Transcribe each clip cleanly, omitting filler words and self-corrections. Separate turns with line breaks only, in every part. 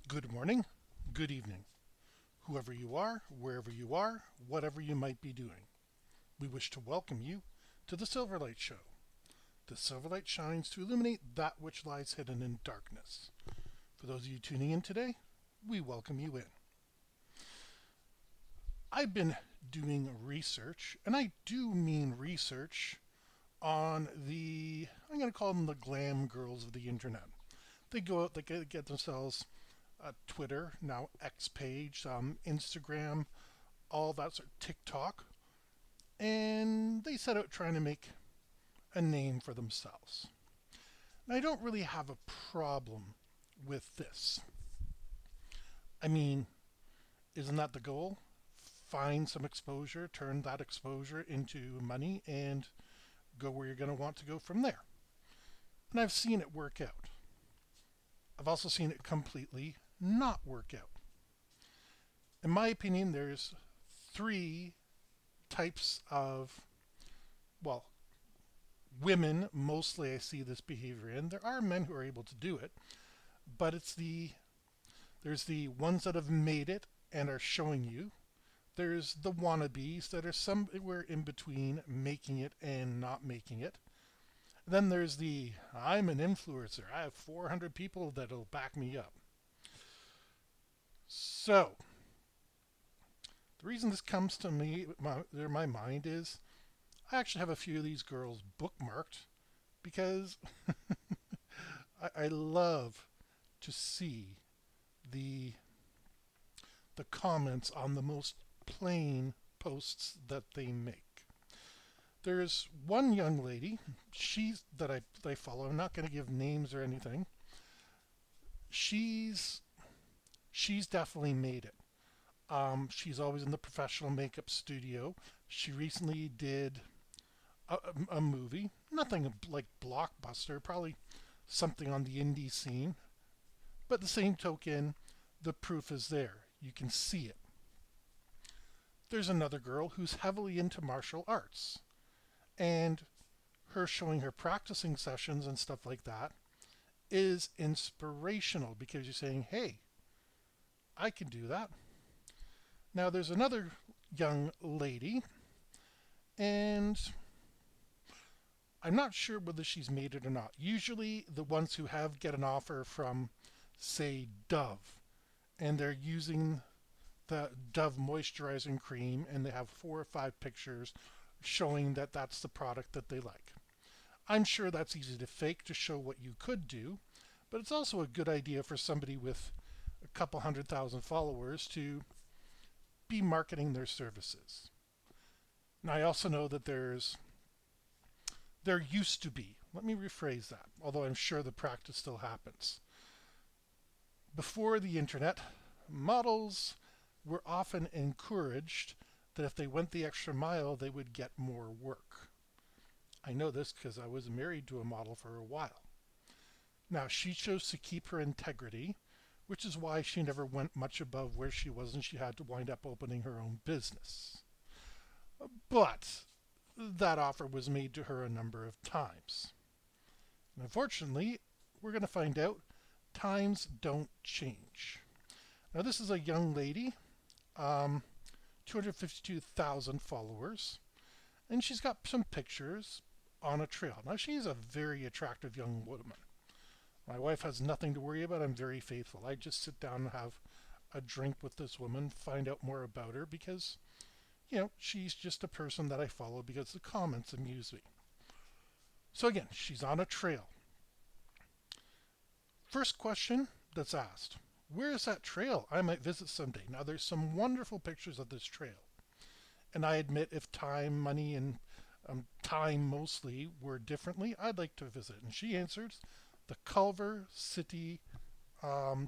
Good morning, good evening, whoever you are, wherever you are, whatever you might be doing. We wish to welcome you to the Silverlight Show. The Silverlight shines to illuminate that which lies hidden in darkness. For those of you tuning in today, we welcome you in. I've been doing research, and I do mean research, on I'm going to call them the glam girls of the internet. They go out, they get themselves a Twitter, now X page, Instagram, all that sort of TikTok, and they set out trying to make a name for themselves. And I don't really have a problem with this. I mean, isn't that the goal? Find some exposure, turn that exposure into money, and go where you're going to want to go from there. And I've seen it work out. I've also seen it completely not work out. In my opinion, there's three types of, well, women mostly I see this behavior in. There are men who are able to do it, but there's the ones that have made it and are showing you. There's the wannabes that are somewhere in between making it and not making it. Then there's the I'm an influencer. I have 400 people that'll back me up. So, the reason this comes to me in my mind is I actually have a few of these girls bookmarked because I love to see the the comments on the most plain posts that they make. There's one young lady, she's that I follow. I'm not going to give names or anything. She's she's definitely made it. She's always in the professional makeup studio. She recently did a movie, nothing like blockbuster, probably something on the indie scene. But the same token, the proof is there. You can see it. There's another girl who's heavily into martial arts, and her showing her practicing sessions and stuff like that is inspirational because you're saying, hey, I can do that. Now, there's another young lady, and I'm not sure whether she's made it or not. Usually, the ones who have get an offer from, say, Dove, and they're using the Dove moisturizing cream, and they have 4 or 5 pictures showing that that's the product that they like. I'm sure that's easy to fake to show what you could do, but it's also a good idea for somebody with a couple 100,000 followers to be marketing their services. Now, I also know that there used to be, let me rephrase that, although I'm sure the practice still happens. Before the internet, models were often encouraged that if they went the extra mile, they would get more work. I know this because I was married to a model for a while. Now, she chose to keep her integrity, which is why she never went much above where she was and she had to wind up opening her own business. But that offer was made to her a number of times. And unfortunately, we're going to find out times don't change. Now, this is a young lady, 252,000 followers, and she's got some pictures on a trail. Now, she's a very attractive young woman. My wife has nothing to worry about. I'm very faithful. I just sit down and have a drink with this woman, find out more about her because, she's just a person that I follow because the comments amuse me. So again, she's on a trail. First question that's asked, where is that trail? I might visit someday. Now, there's some wonderful pictures of this trail. And I admit if time, money, and time mostly were differently, I'd like to visit. And she answers, the Culver City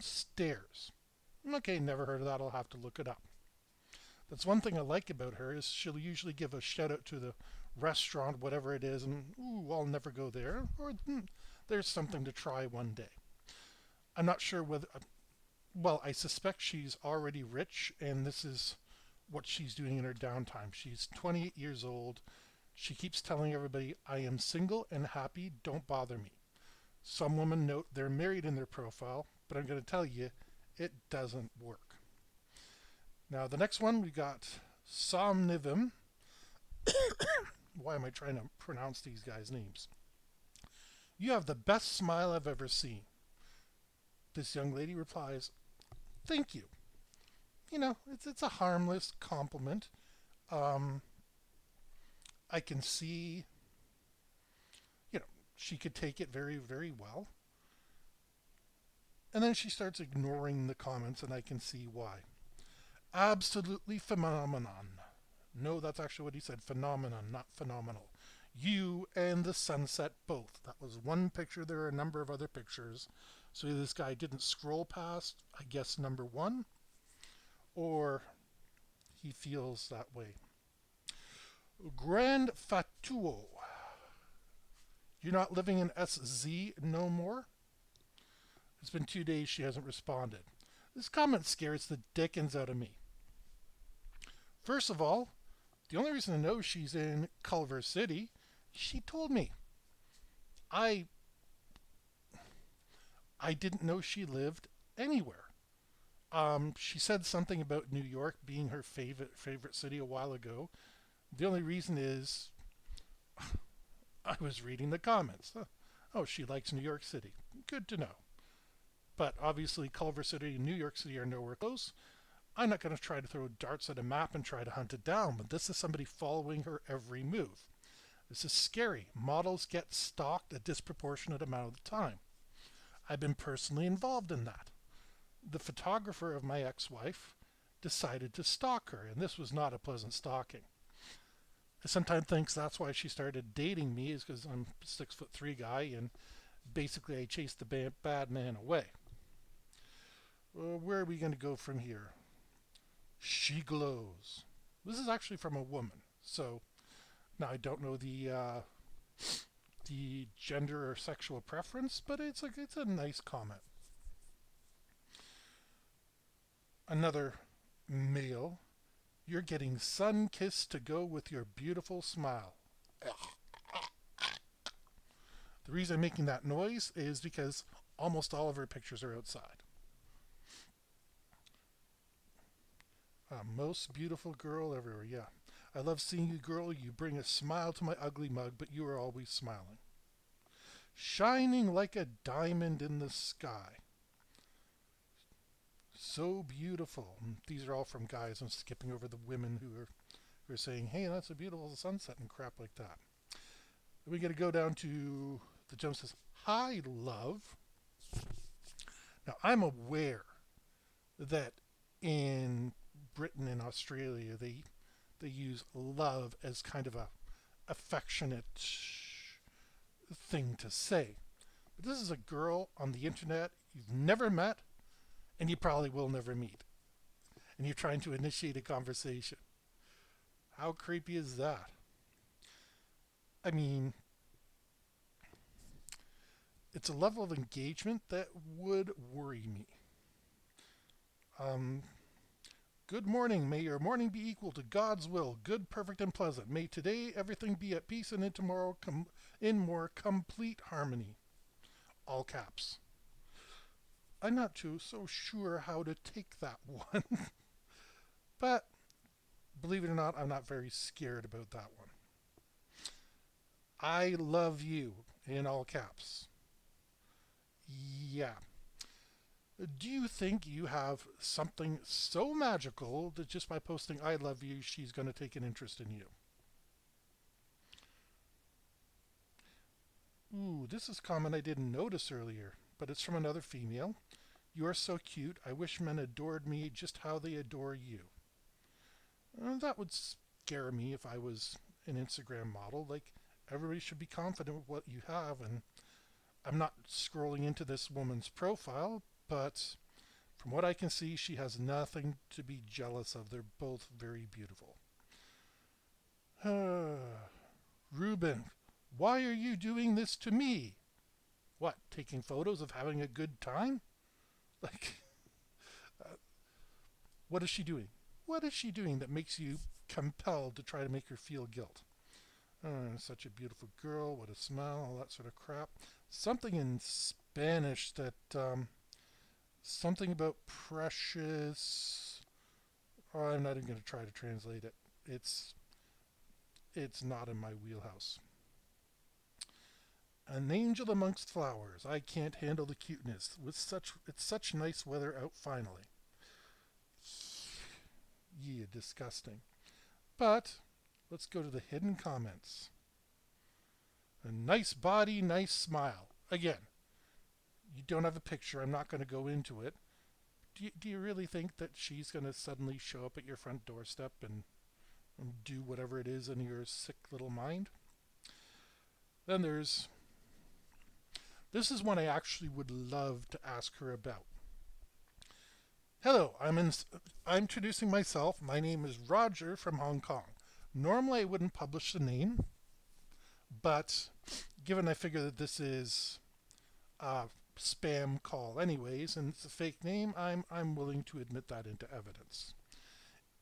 Stairs. Okay, never heard of that. I'll have to look it up. That's one thing I like about her is she'll usually give a shout out to the restaurant, whatever it is, and ooh, I'll never go there. Or there's something to try one day. I'm not sure whether, well, I suspect she's already rich, and this is what she's doing in her downtime. She's 28 years old. She keeps telling everybody, I am single and happy, don't bother me. Some women note they're married in their profile, but I'm going to tell you, it doesn't work. Now, the next one we got Somnivim. Why am I trying to pronounce these guys' names? You have the best smile I've ever seen. This young lady replies, thank you. It's a harmless compliment. Um, I can see, she could take it very, very well. And then she starts ignoring the comments, and I can see why. Absolutely phenomenon. No, that's actually what he said. Phenomenon, not phenomenal. You and the sunset both. That was one picture. There are a number of other pictures. So this guy didn't scroll past, I guess, number one, or he feels that way. Grand Fatuo. You're not living in SZ no more? It's been 2 days she hasn't responded. This comment scares the dickens out of me. First of all, the only reason I know she's in Culver City, she told me. I didn't know she lived anywhere. She said something about New York being her favorite city a while ago. The only reason is I was reading the comments. Oh, she likes New York City. Good to know. But obviously, Culver City and New York City are nowhere close. I'm not going to try to throw darts at a map and try to hunt it down, but this is somebody following her every move. This is scary. Models get stalked a disproportionate amount of the time. I've been personally involved in that. The photographer of my ex-wife decided to stalk her, and this was not a pleasant stalking. I sometimes think that's why she started dating me, is because I'm a 6'3" guy, and basically I chased the bad man away. Where are we going to go from here? She glows. This is actually from a woman, so now I don't know the gender or sexual preference, but it's a nice comment. Another male. You're getting sun-kissed to go with your beautiful smile. The reason I'm making that noise is because almost all of her pictures are outside. Most beautiful girl everywhere, yeah. I love seeing you, girl. You bring a smile to my ugly mug, but you are always smiling. Shining like a diamond in the sky. So beautiful. These are all from guys. I'm skipping over the women who are saying, hey, that's a beautiful sunset and crap like that. We got to go down to the gem says, hi, love. Now, I'm aware that in Britain and Australia, they use love as kind of a affectionate thing to say. But this is a girl on the internet you've never met, and you probably will never meet. And you're trying to initiate a conversation. How creepy is that? I mean, it's a level of engagement that would worry me. Good morning. May your morning be equal to God's will, good, perfect, and pleasant. May today everything be at peace and in tomorrow in more complete harmony. All caps. I'm not so sure how to take that one. But believe it or not, I'm not very scared about that one. I love you in all caps. Yeah. Do you think you have something so magical that just by posting I love you, she's going to take an interest in you? Ooh, this is a comment I didn't notice earlier, but it's from another female. You are so cute. I wish men adored me just how they adore you. That would scare me if I was an Instagram model. Like, everybody should be confident with what you have, and I'm not scrolling into this woman's profile, but from what I can see, she has nothing to be jealous of. They're both very beautiful. Ruben, why are you doing this to me? What, taking photos of having a good time? Like, what is she doing? What is she doing that makes you compelled to try to make her feel guilt? Such a beautiful girl, what a smile, all that sort of crap. Something in Spanish that Something about precious. Oh, I'm not even going to try to translate it. It's it's not in my wheelhouse. An angel amongst flowers. I can't handle the cuteness. With such it's such nice weather out finally. Yeah, disgusting. But let's go to the hidden comments. A nice body, nice smile. Again, you don't have a picture. I'm not going to go into it. Do you really think that she's going to suddenly show up at your front doorstep and do whatever it is in your sick little mind? Then there's this is one I actually would love to ask her about. Hello, I'm introducing myself. My name is Roger from Hong Kong. Normally I wouldn't publish the name, but given I figure that this is a spam call anyways and it's a fake name, I'm willing to admit that into evidence.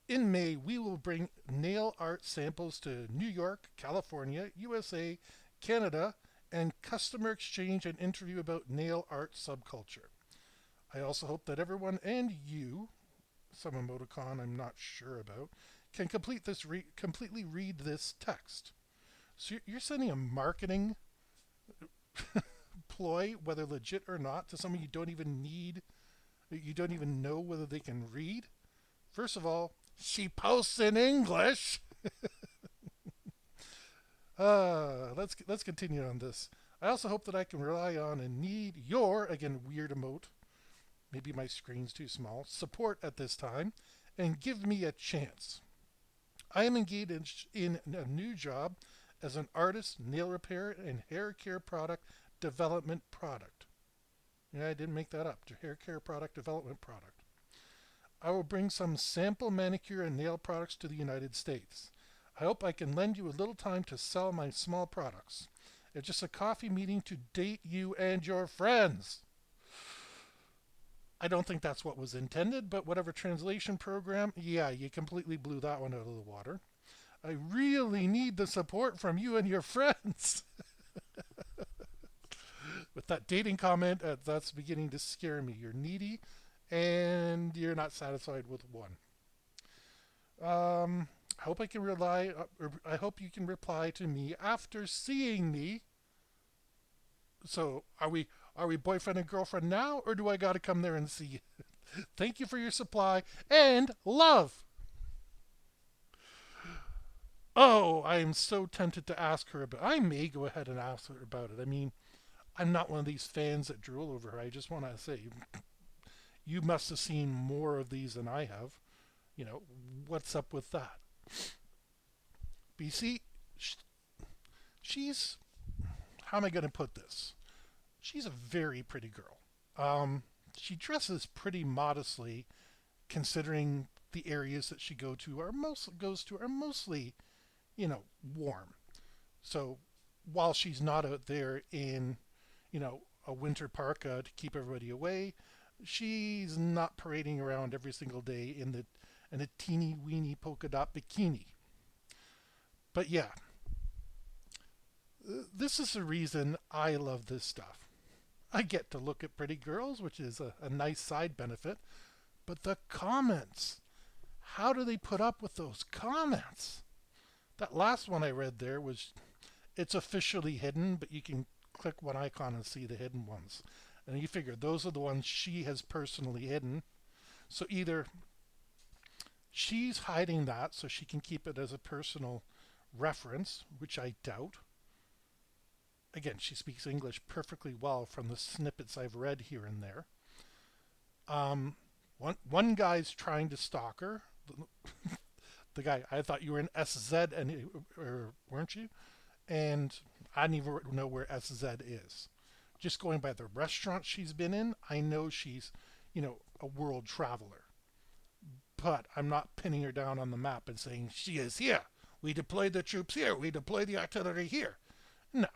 In May, we will bring nail art samples to New York, California, USA, Canada, and customer exchange and interview about nail art subculture. I also hope that everyone and you, some emoticon I'm not sure about, can completely read this text. So you're sending a marketing ploy, whether legit or not, to someone you don't even know whether they can read. First of all, she posts in English. Let's continue on this. I also hope that I can rely on and need your, again, weird emote, maybe my screen's too small, support at this time, and give me a chance. I am engaged in a new job as an artist, nail repair, and hair care product development product. Yeah, I didn't make that up. Hair care product development product. I will bring some sample manicure and nail products to the United States. I hope I can lend you a little time to sell my small products. It's just a coffee meeting to date you and your friends. I don't think that's what was intended, but whatever translation program, yeah, you completely blew that one out of the water. I really need the support from you and your friends. With that dating comment, that's beginning to scare me. You're needy and you're not satisfied with one. I hope I can or I hope you can reply to me after seeing me. So, are we boyfriend and girlfriend now, or do I got to come there and see you? Thank you for your supply and love. Oh, I am so tempted to ask her about. I may go ahead and ask her about it. I mean, I'm not one of these fans that drool over her. I just want to say, you must have seen more of these than I have. You know, what's up with that? But you see, she's. How am I going to put this? She's a very pretty girl. She dresses pretty modestly, considering the areas that she goes to are mostly, warm. So while she's not out there in, a winter parka to keep everybody away, she's not parading around every single day in a teeny weeny polka dot bikini. But yeah, this is the reason I love this stuff. I get to look at pretty girls, which is a nice side benefit. But the comments, how do they put up with those comments? That last one I read there was, it's officially hidden, but you can click one icon and see the hidden ones. And you figure those are the ones she has personally hidden. So either she's hiding that so she can keep it as a personal reference, which I doubt. Again, she speaks English perfectly well from the snippets I've read here and there. One guy's trying to stalk her. The guy, I thought you were in SZ, or weren't you? And I don't even know where SZ is. Just going by the restaurant she's been in, I know she's, a world traveler. But I'm not pinning her down on the map and saying she is here. We deployed the troops here. We deployed the artillery here. No.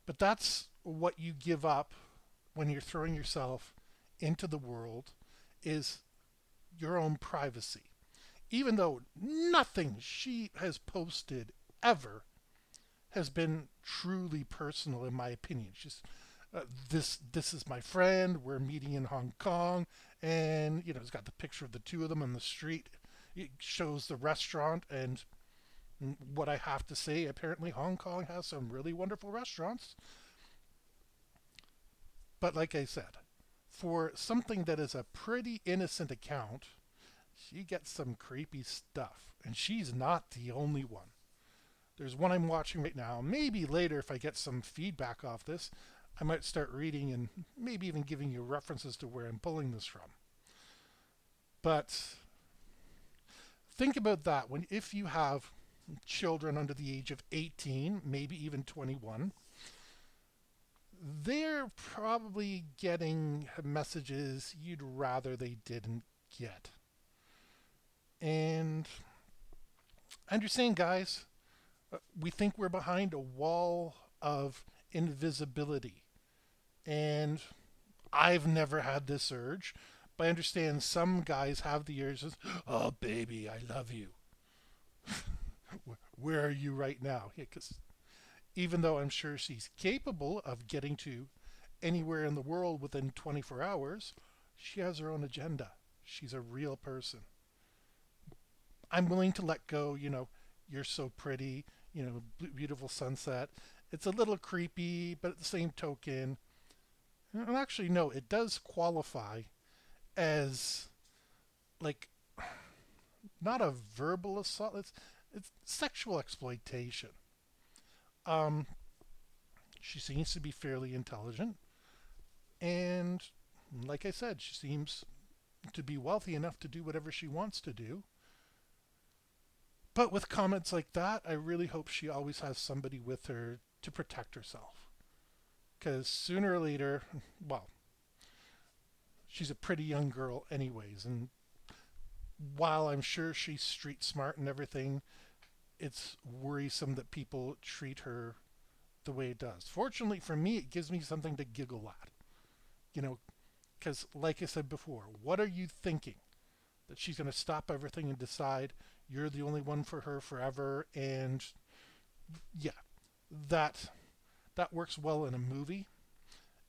But that's what you give up when you're throwing yourself into the world is your own privacy. Even though nothing she has posted ever has been truly personal in my opinion. uh, this is my friend. We're meeting in Hong Kong, and it's got the picture of the two of them on the street. It shows the restaurant, and what I have to say, apparently Hong Kong has some really wonderful restaurants. But like I said, for something that is a pretty innocent account, she gets some creepy stuff, and she's not the only one. There's one I'm watching right now. Maybe later, if I get some feedback off this, I might start reading and maybe even giving you references to where I'm pulling this from. But think about that when if you have children under the age of 18, maybe even 21, they're probably getting messages you'd rather they didn't get. And I understand, guys, we think we're behind a wall of invisibility. And I've never had this urge, but I understand some guys have the urge of, oh, baby, I love you. Where are you right now? Because even though I'm sure she's capable of getting to anywhere in the world within 24 hours, she has her own agenda. She's a real person. I'm willing to let go, you're so pretty, beautiful sunset. It's a little creepy, but at the same token, and actually, no, it does qualify as like not a verbal assault. It's sexual exploitation. Um, she seems to be fairly intelligent, and like I said, she seems to be wealthy enough to do whatever she wants to do. But with comments like that, I really hope she always has somebody with her to protect herself. Because sooner or later, well, she's a pretty young girl, anyways. And while I'm sure she's street smart and everything, it's worrisome that people treat her the way it does. Fortunately for me, it gives me something to giggle at. You know, because like I said before, what are you thinking? That she's going to stop everything and decide you're the only one for her forever? And yeah, that that works well in a movie.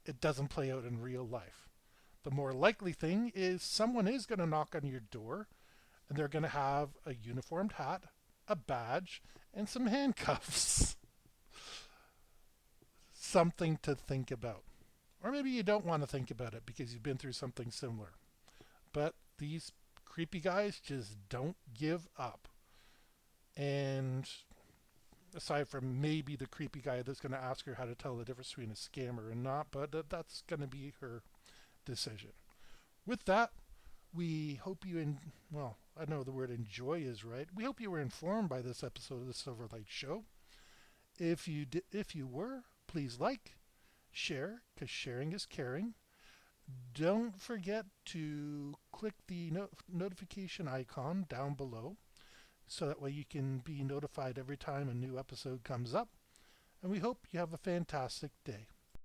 It doesn't play out in real life. The more likely thing is someone is going to knock on your door and they're going to have a uniformed hat, a badge, and some handcuffs. Something to think about. Or maybe you don't want to think about it because you've been through something similar. But these creepy guys just don't give up. And aside from maybe the creepy guy that's going to ask her how to tell the difference between a scammer and not, but that's going to be her decision. With that, we hope you well, I know the word enjoy is right. We hope you were informed by this episode of the Silverlight Show. If you were, please like, share, because sharing is caring. Don't forget to click the notification icon down below so that way you can be notified every time a new episode comes up. And we hope you have a fantastic day.